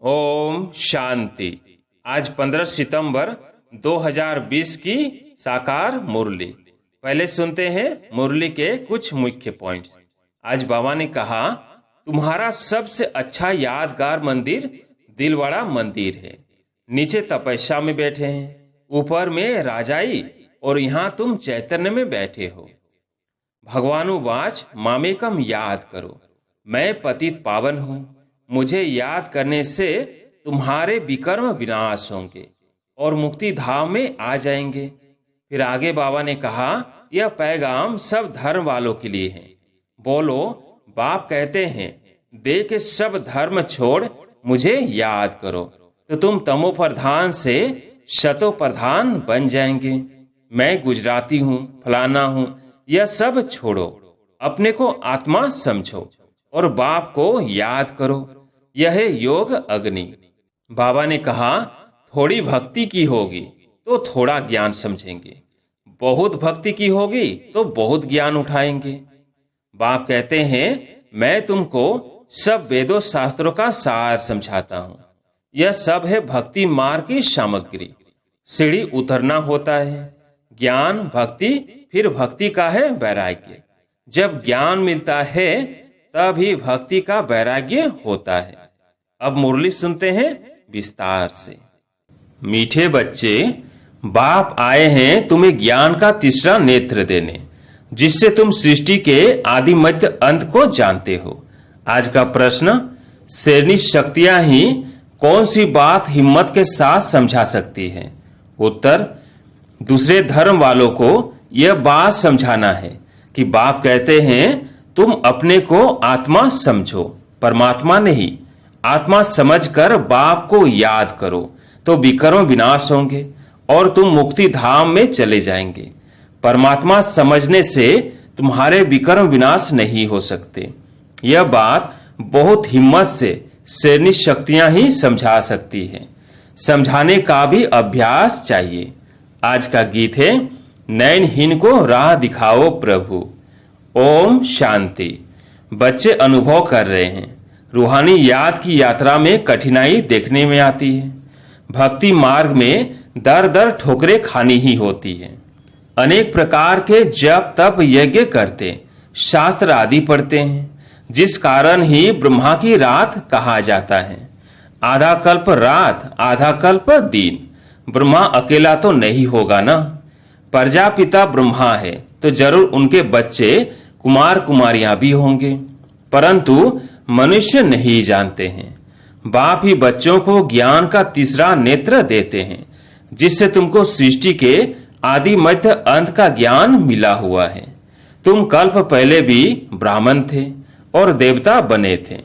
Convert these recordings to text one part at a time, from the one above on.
ओम शांति। आज 15 सितंबर 2020 की साकार मुरली। पहले सुनते हैं मुरली के कुछ मुख्य पॉइंट्स। आज बाबा ने कहा, तुम्हारा सबसे अच्छा यादगार मंदिर दिलवाड़ा मंदिर है। नीचे तपस्या में बैठे हैं, ऊपर में राजाई और यहाँ तुम चैतन्य में बैठे हो। भगवानुवाच मामेकम याद करो, मैं पतित पावन हूँ। मुझे याद करने से तुम्हारे विकर्म विनाश होंगे और मुक्ति धाम में आ जाएंगे। फिर आगे बाबा ने कहा, यह पैगाम सब धर्म वालों के लिए है। बोलो, बाप कहते हैं, दे के सब धर्म छोड़ मुझे याद करो तो तुम तमो प्रधान से शतो प्रधान बन जाएंगे। मैं गुजराती हूँ, फलाना हूँ, यह सब छोड़ो, अपने को आत्मा समझो और बाप को याद करो। यह है योग अग्नि। बाबा ने कहा, थोड़ी भक्ति की होगी तो थोड़ा ज्ञान समझेंगे, बहुत भक्ति की होगी तो बहुत ज्ञान उठाएंगे। बाप कहते हैं, मैं तुमको सब वेदों शास्त्रों का सार समझाता हूँ। यह सब है भक्ति मार्ग की सामग्री। सीढ़ी उतरना होता है, ज्ञान भक्ति, फिर भक्ति का है वैराग्य। जब ज्ञान मिलता है तभी भक्ति का वैराग्य होता है। अब मुरली सुनते हैं विस्तार से। मीठे बच्चे, बाप आए हैं तुम्हें ज्ञान का तीसरा नेत्र देने, जिससे तुम सृष्टि के आदि मध्य अंत को जानते हो। आज का प्रश्न, शेरनी शक्तियां ही कौन सी बात हिम्मत के साथ समझा सकती है? उत्तर, दूसरे धर्म वालों को यह बात समझाना है कि बाप कहते हैं, तुम अपने को आत्मा समझो, परमात्मा नहीं। आत्मा समझकर बाप को याद करो तो विकर्म विनाश होंगे और तुम मुक्ति धाम में चले जाएंगे। परमात्मा समझने से तुम्हारे विकर्म विनाश नहीं हो सकते। यह बात बहुत हिम्मत से शेरनी शक्तियां ही समझा सकती हैं। समझाने का भी अभ्यास चाहिए। आज का गीत है, नयनहीन को राह दिखाओ प्रभु। ओम शांति। बच्चे अनुभव कर रहे हैं, रूहानी याद की यात्रा में कठिनाई देखने में आती है। भक्ति मार्ग में दर दर ठोकरें खानी ही होती है। अनेक प्रकार के जप तप यज्ञ करते, शास्त्र आदि पढ़ते हैं, जिस कारण ही ब्रह्मा की रात कहा जाता है। आधा कल्प रात, आधा कल्प दिन। ब्रह्मा अकेला तो नहीं होगा ना। प्रजापिता ब्रह्मा है तो जरूर उनके बच्चे कुमार कुमारियां भी होंगे, परंतु मनुष्य नहीं जानते हैं। बाप ही बच्चों को ज्ञान का तीसरा नेत्र देते हैं, जिससे तुमको सृष्टि के आदि मध्य अंत का ज्ञान मिला हुआ है। तुम कल्प पहले भी ब्राह्मण थे और देवता बने थे।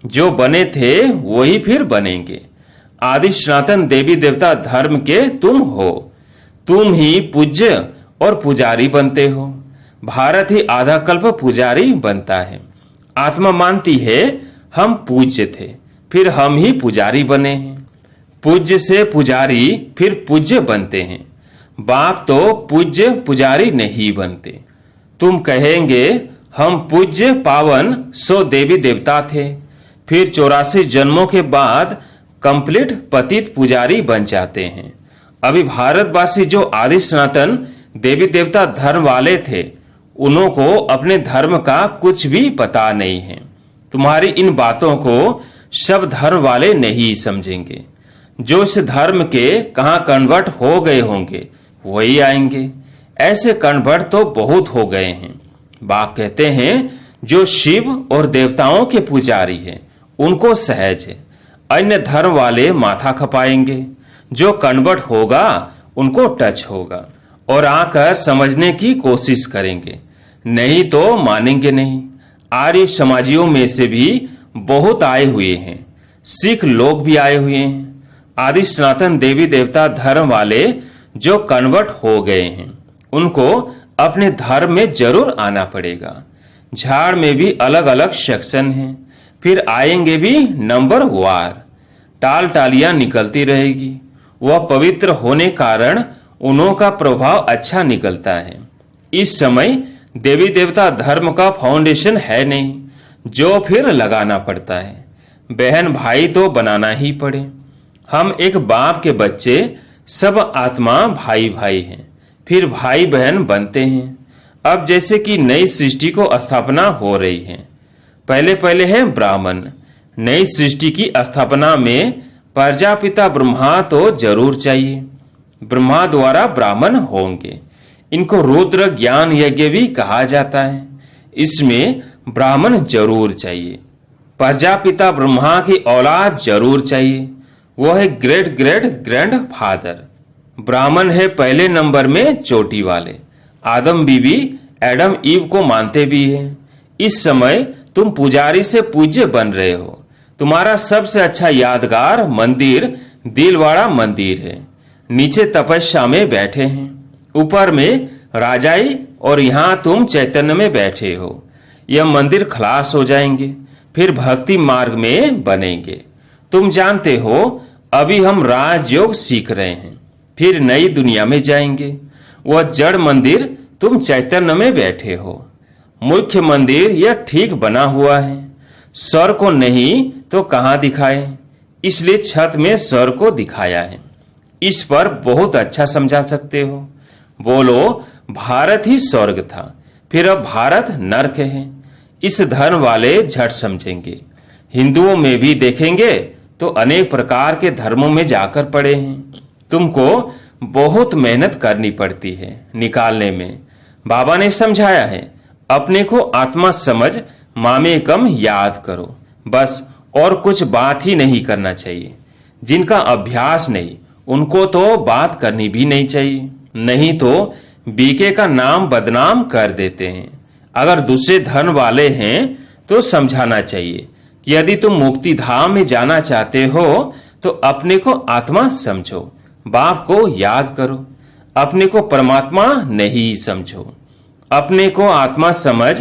जो बने थे वही फिर बनेंगे। आदि सनातन देवी देवता धर्म के तुम हो। तुम ही पूज्य और पुजारी बनते हो। भारत ही आधा कल्प पुजारी बनता है। आत्मा मानती है हम पूज्य थे, फिर हम ही पुजारी बने हैं। पूज्य से पुजारी फिर पूज्य बनते हैं। बाप तो पूज्य पुजारी नहीं बनते। तुम कहेंगे हम पूज्य पावन सो देवी देवता थे, फिर 84 जन्मों के बाद कंप्लीट पतित पुजारी बन जाते हैं। अभी भारतवासी जो आदि सनातन देवी देवता धर्म वाले थे, उन्हों को अपने धर्म का कुछ भी पता नहीं है। तुम्हारी इन बातों को सब धर्म वाले नहीं समझेंगे। जो इस धर्म के कहां कन्वर्ट हो गए होंगे वही आएंगे। ऐसे कन्वर्ट तो बहुत हो गए हैं। बाप कहते हैं, जो शिव और देवताओं के पुजारी हैं उनको सहज है। अन्य धर्म वाले माथा खपाएंगे। जो कन्वर्ट होगा उनको टच होगा और आकर समझने की कोशिश करेंगे, नहीं तो मानेंगे नहीं। आर्य समाजियों में से भी बहुत आए हुए हैं, सिख लोग भी आए हुए हैं। आदि सनातन देवी देवता धर्म वाले जो कन्वर्ट हो गए हैं, उनको अपने धर्म में जरूर आना पड़ेगा। झाड़ में भी अलग अलग सेक्शन हैं, फिर आएंगे भी नंबर वार। टाल टालियां निकलती रहेगी। वह पवित्र होने कारण उन्हों का प्रभाव अच्छा निकलता है। इस समय देवी देवता धर्म का फाउंडेशन है नहीं, जो फिर लगाना पड़ता है। बहन भाई तो बनाना ही पड़े। हम एक बाप के बच्चे, सब आत्मा भाई भाई हैं, फिर भाई बहन बनते हैं। अब जैसे कि नई सृष्टि को स्थापना हो रही है। पहले पहले है ब्राह्मण। नई सृष्टि की स्थापना में प्रजापिता ब्रह्मा तो जरूर चाहिए। ब्रह्मा द्वारा ब्राह्मण होंगे। इनको रुद्र ज्ञान यज्ञ भी कहा जाता है। इसमें ब्राह्मण जरूर चाहिए। प्रजापिता ब्रह्मा की औलाद जरूर चाहिए। वो है ग्रेट ग्रेट ग्रैंड फादर। ब्राह्मण है पहले नंबर में चोटी वाले। आदम बीवी एडम ईव को मानते भी हैं। इस समय तुम पुजारी से पूज्य बन रहे हो। तुम्हारा सबसे अच्छा यादगार मंदिर दिलवाड़ा मंदिर है। नीचे तपस्या में बैठे हैं, ऊपर में राजाई, और यहाँ तुम चैतन्य में बैठे हो। यह मंदिर खलास हो जाएंगे, फिर भक्ति मार्ग में बनेंगे। तुम जानते हो अभी हम राजयोग सीख रहे हैं, फिर नई दुनिया में जाएंगे। वह जड़ मंदिर, तुम चैतन्य में बैठे हो। मुख्य मंदिर यह ठीक बना हुआ है। स्वर को नहीं तो कहाँ दिखाए, इसलिए छत में स्वर को दिखाया है। इस पर बहुत अच्छा समझा सकते हो। बोलो भारत ही स्वर्ग था, फिर अब भारत नरक है। इस धर्म वाले झट समझेंगे। हिंदुओं में भी देखेंगे तो अनेक प्रकार के धर्मों में जाकर पड़े हैं। तुमको बहुत मेहनत करनी पड़ती है निकालने में। बाबा ने समझाया है, अपने को आत्मा समझ मामे कम याद करो, बस। और कुछ बात ही नहीं करना चाहिए। जिनका अभ्यास नहीं उनको तो बात करनी भी नहीं चाहिए, नहीं तो बीके का नाम बदनाम कर देते हैं। अगर दूसरे धर्म वाले हैं तो समझाना चाहिए कि यदि तुम मुक्ति धाम में जाना चाहते हो तो अपने को आत्मा समझो, बाप को याद करो। अपने को परमात्मा नहीं समझो। अपने को आत्मा समझ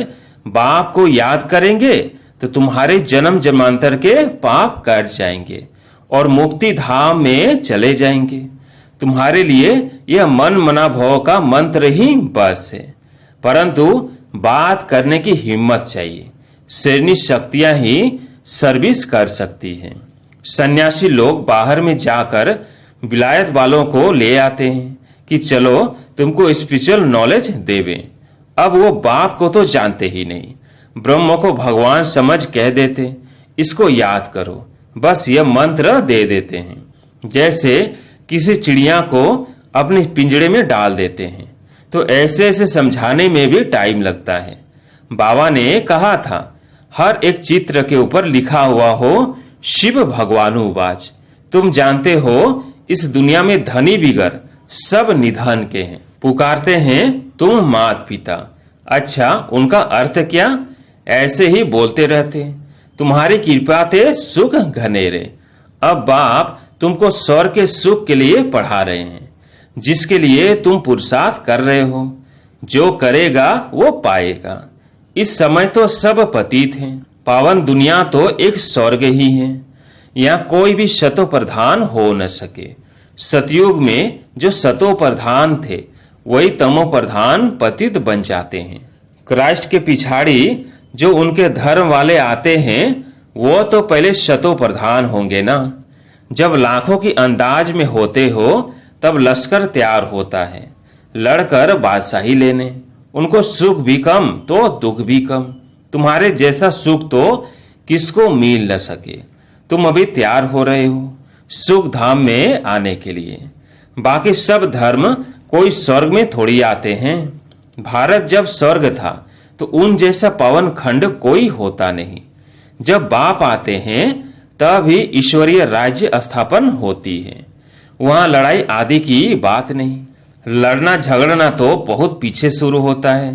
बाप को याद करेंगे तो तुम्हारे जन्म जन्मांतर के पाप कट जाएंगे और मुक्ति धाम में चले जाएंगे। तुम्हारे लिए यह मन मना भव का मंत्र ही बस है, परंतु बात करने की हिम्मत चाहिए। शरीर शक्तियां ही सर्विस कर सकती हैं। सन्यासी लोग बाहर में जाकर विलायत वालों को ले आते हैं कि चलो तुमको स्पिरिचुअल नॉलेज देवे। अब वो बाप को तो जानते ही नहीं, ब्रह्म को भगवान समझ कह देते, इसको याद करो, बस यह मंत्र दे देते हैं। जैसे किसी चिड़िया को अपने पिंजड़े में डाल देते हैं, तो ऐसे ऐसे समझाने में भी टाइम लगता है। बाबा ने कहा था, हर एक चित्र के ऊपर लिखा हुआ हो शिव भगवानुवाच। तुम जानते हो इस दुनिया में धनी बिगर सब निधन के हैं। पुकारते हैं तुम मात पिता। अच्छा, उनका अर्थ क्या? ऐसे ही बोलते रहते, तुम्हारी कृपा थे सुख घनेरे। अब बाप तुमको स्वर्ग के सुख के लिए पढ़ा रहे हैं, जिसके लिए तुम पुरुषार्थ कर रहे हो। जो करेगा वो पाएगा। इस समय तो सब पतित हैं। पावन दुनिया तो एक स्वर्ग ही है। यहाँ कोई भी सतो प्रधान हो न सके। सतयुग में जो सतो प्रधान थे वही तमो प्रधान पतित बन जाते हैं। क्राइस्ट के पिछाड़ी जो उनके धर्म वाले आते हैं वो तो पहले शतो प्रधान होंगे ना। जब लाखों की अंदाज में होते हो तब लश्कर तैयार होता है लड़कर बादशाही लेने। उनको सुख भी कम तो दुख भी कम। तुम्हारे जैसा सुख तो किसको मिल न सके। तुम अभी तैयार हो रहे हो सुख धाम में आने के लिए। बाकी सब धर्म कोई स्वर्ग में थोड़ी आते हैं। भारत जब स्वर्ग था तो उन जैसा पावन खंड कोई होता नहीं। जब बाप आते हैं तब ही ईश्वरीय राज्य स्थापन होती है। वहां लड़ाई आदि की बात नहीं। लड़ना झगड़ना तो बहुत पीछे शुरू होता है।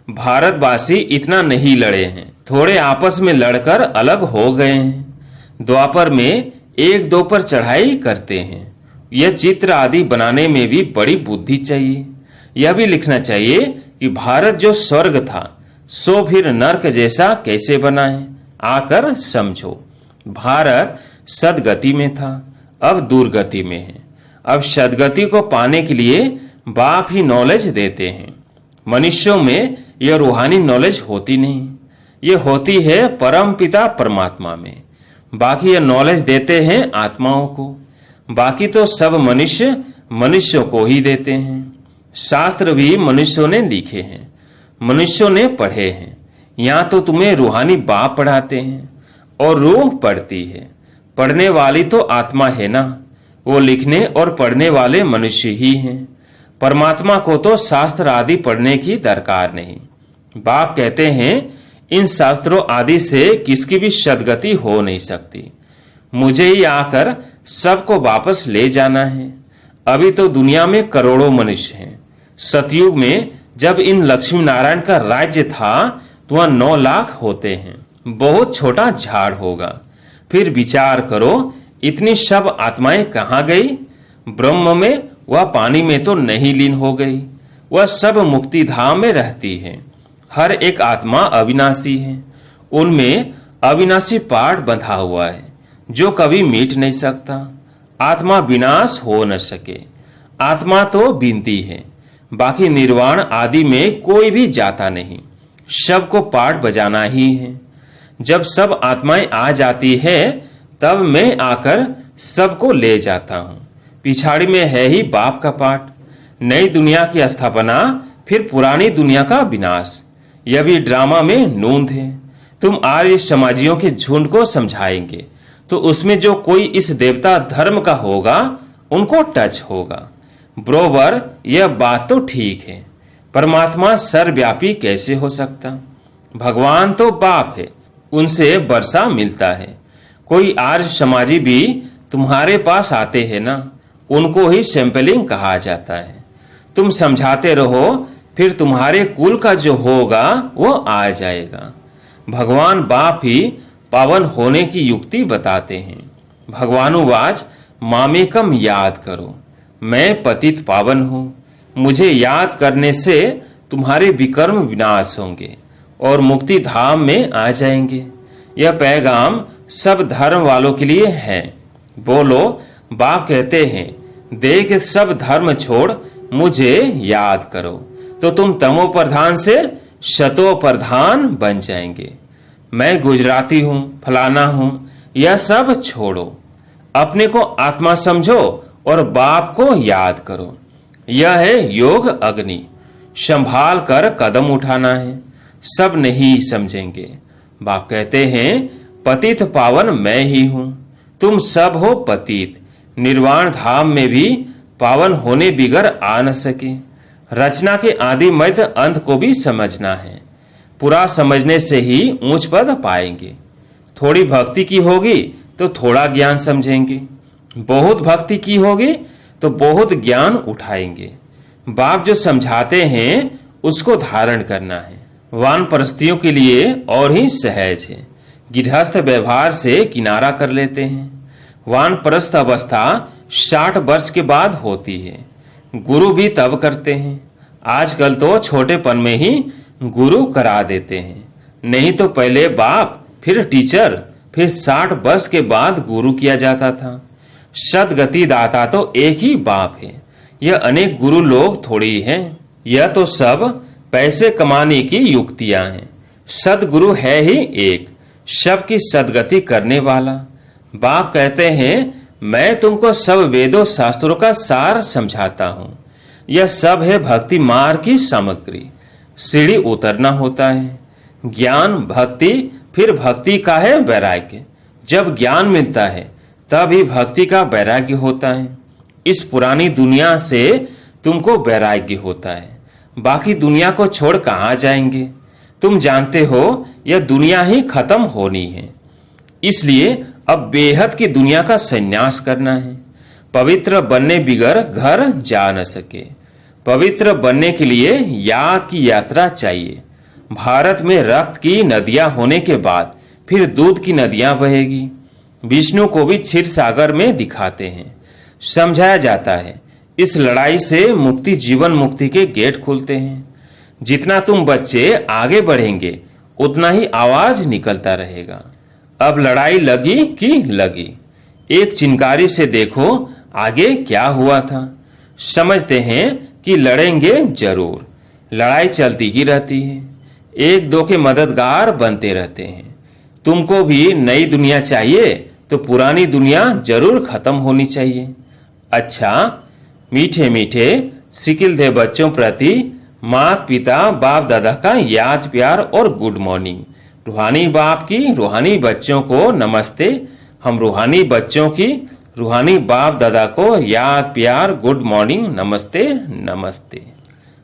भारतवासी इतना नहीं लड़े हैं, थोड़े आपस में लड़कर अलग हो गए हैं। द्वापर में एक दो पर चढ़ाई करते हैं। यह चित्र आदि बनाने में भी बड़ी बुद्धि चाहिए। यह भी लिखना चाहिए कि भारत जो स्वर्ग था सो फिर नरक जैसा कैसे बना है। आकर समझो। भारत सदगति में था, अब दुर्गति में है। अब सदगति को पाने के लिए बाप ही नॉलेज देते हैं। मनुष्यों में यह रूहानी नॉलेज होती नहीं, ये होती है परम पिता परमात्मा में। बाकी ये नॉलेज देते हैं आत्माओं को, बाकी तो सब मनुष्य मनुष्यों को ही देते हैं। शास्त्र भी मनुष्यों ने लिखे हैं, मनुष्यों ने पढ़े हैं। यहाँ तो तुम्हें रूहानी बाप पढ़ाते हैं और रूह पढ़ती है। पढ़ने वाली तो आत्मा है ना, वो लिखने और पढ़ने वाले मनुष्य ही हैं। परमात्मा को तो शास्त्र आदि पढ़ने की दरकार नहीं। बाप कहते हैं इन शास्त्रों आदि से किसकी भी सदगति हो नहीं सकती। मुझे ही आकर सबको वापस ले जाना है। अभी तो दुनिया में करोड़ों मनुष्य हैं। सतयुग में जब इन लक्ष्मी नारायण का राज्य था तो वह 9 लाख होते हैं। बहुत छोटा झाड़ होगा। फिर विचार करो इतनी सब आत्माएं कहाँ गई? ब्रह्म में, वह पानी में तो नहीं लीन हो गई। वह सब मुक्ति धाम में रहती है। हर एक आत्मा अविनाशी है। उनमें अविनाशी पाठ बंधा हुआ है जो कभी मिट नहीं सकता। आत्मा विनाश हो न सके। आत्मा तो बीनती है, बाकी निर्वाण आदि में कोई भी जाता नहीं। सबको पाठ बजाना ही है। जब सब आत्माएं आ जाती है तब मैं आकर सबको ले जाता हूं। पिछाड़ी में है ही बाप का पाठ। नई दुनिया की स्थापना, फिर पुरानी दुनिया का विनाश। यह भी ड्रामा में नूंद है। तुम आर्य समाजियों के झुंड को समझाएंगे तो उसमें जो कोई इस देवता धर्म का होगा उनको टच होगा। बरोबर, यह बात तो ठीक है। परमात्मा सर्वव्यापी कैसे हो सकता? भगवान तो बाप है, उनसे वर्षा मिलता है। कोई आर्य समाजी भी तुम्हारे पास आते हैं ना, उनको ही सैंपलिंग कहा जाता है। तुम समझाते रहो, फिर तुम्हारे कुल का जो होगा वो आ जाएगा। भगवान बाप ही पावन होने की युक्ति बताते हैं। भगवानुवाच मामेकम याद करो, मैं पतित पावन हूं। मुझे याद करने से तुम्हारे विकर्म विनाश होंगे और मुक्ति धाम में आ जाएंगे। यह पैगाम सब धर्म वालों के लिए है। बोलो, बाप कहते हैं देख सब धर्म छोड़ मुझे याद करो तो तुम तमो प्रधान से शतो प्रधान बन जाएंगे। मैं गुजराती हूं, फलाना हूं, यह सब छोड़ो। अपने को आत्मा समझो और बाप को याद करो। यह है योग अग्नि। संभाल कर कदम उठाना है, सब नहीं समझेंगे। बाप कहते हैं पतित पावन मैं ही हूं, तुम सब हो पतित। निर्वाण धाम में भी पावन होने बिगर आ न सके। रचना के आदि मध्य अंत को भी समझना है। पूरा समझने से ही ऊंच पद पाएंगे। थोड़ी भक्ति की होगी तो थोड़ा ज्ञान समझेंगे, बहुत भक्ति की होगी तो बहुत ज्ञान उठाएंगे। बाप जो समझाते हैं उसको धारण करना है। वानप्रस्थियों के लिए और ही सहज है। गृहस्थ व्यवहार से किनारा कर लेते हैं। वानप्रस्थ अवस्था 60 वर्ष के बाद होती है। गुरु भी तब करते हैं। आजकल तो छोटेपन में ही गुरु करा देते हैं। नहीं तो पहले बाप, फिर टीचर, फिर 60 वर्ष के बाद गुरु किया जाता था। सदगति दाता तो एक ही बाप है। यह अनेक गुरु लोग थोड़ी हैं। यह तो सब पैसे कमाने की युक्तियां हैं। सदगुरु है ही एक, सबकी सदगति करने वाला। बाप कहते हैं मैं तुमको सब वेदों शास्त्रों का सार समझाता हूं। यह सब है भक्ति मार्ग की सामग्री। सीढ़ी उतरना होता है। ज्ञान, भक्ति, फिर भक्ति का है वैराग्य। जब ज्ञान मिलता है तभी भक्ति का वैराग्य होता है। इस पुरानी दुनिया से तुमको वैराग्य होता है। बाकी दुनिया को छोड़ कहां जाएंगे? तुम जानते हो यह दुनिया ही खत्म होनी है। इसलिए अब बेहद की दुनिया का संन्यास करना है। पवित्र बनने बिगर घर जा न सके। पवित्र बनने के लिए याद की यात्रा चाहिए। भारत में रक्त की नदियां होने के बाद फिर दूध की नदियां बहेगी। विष्णु को भी क्षीर सागर में दिखाते हैं। समझाया जाता है इस लड़ाई से मुक्ति, जीवन मुक्ति के गेट खुलते हैं। जितना तुम बच्चे आगे बढ़ेंगे उतना ही आवाज निकलता रहेगा। अब लड़ाई लगी कि लगी। एक चिनकारी से देखो आगे क्या हुआ था। समझते हैं कि लड़ेंगे जरूर। लड़ाई चलती ही रहती है। एक दो के मददगार बनते रहते हैं। तुमको भी नई दुनिया चाहिए तो पुरानी दुनिया जरूर खत्म होनी चाहिए। अच्छा, मीठे मीठे सिकिलधे बच्चों प्रति माता पिता बाप दादा का याद प्यार और गुड मॉर्निंग। रूहानी बाप की रूहानी बच्चों को नमस्ते। हम रूहानी बच्चों की रूहानी बाप दादा को याद प्यार गुड मॉर्निंग नमस्ते नमस्ते।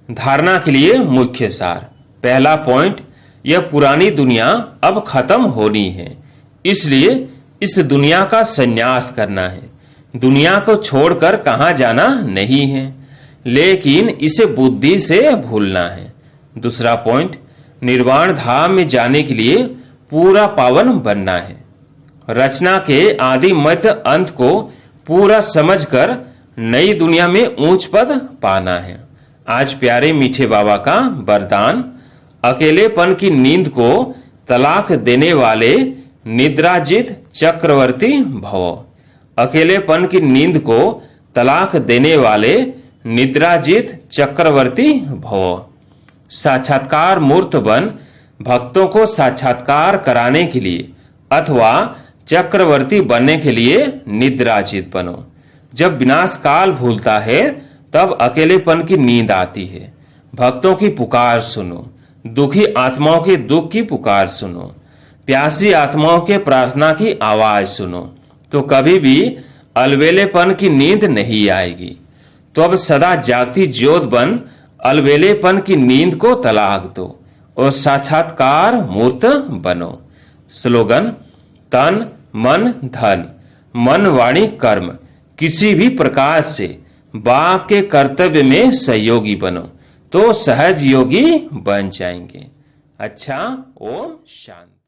धारणा के लिए मुख्य सार। पहला पॉइंट, यह पुरानी दुनिया अब खत्म होनी है, इसलिए इस दुनिया का संन्यास करना है। दुनिया को छोड़कर कहां जाना नहीं है, लेकिन इसे बुद्धि से भूलना है। दूसरा पॉइंट, निर्वाण धाम में जाने के लिए पूरा पावन बनना है। रचना के आदि मध्य अंत को पूरा समझकर नई दुनिया में ऊंच पद पाना है। आज प्यारे मीठे बाबा का वरदान, अकेलेपन की नींद को तलाक देने वाले निद्राजित चक्रवर्ती भव। अकेलेपन की नींद को तलाक देने वाले निद्राजित चक्रवर्ती भव। साक्षात्कार मूर्त बन भक्तों को साक्षात्कार कराने के लिए अथवा चक्रवर्ती बनने के लिए निद्राजित बनो। जब विनाश काल भूलता है तब अकेलेपन की नींद आती है। भक्तों की पुकार सुनो, दुखी आत्माओं के दुख की पुकार सुनो, प्यासी आत्माओं के प्रार्थना की आवाज सुनो, तो कभी भी अलबेलेपन की नींद नहीं आएगी। तो अब सदा जागती ज्योत बन अलबेलेपन की नींद को तलाक दो और साक्षात्कार मूर्त बनो। स्लोगन, तन मन धन, मन वाणी कर्म, किसी भी प्रकार से बाप के कर्तव्य में सहयोगी बनो तो सहज योगी बन जाएंगे। अच्छा, ओम शांति।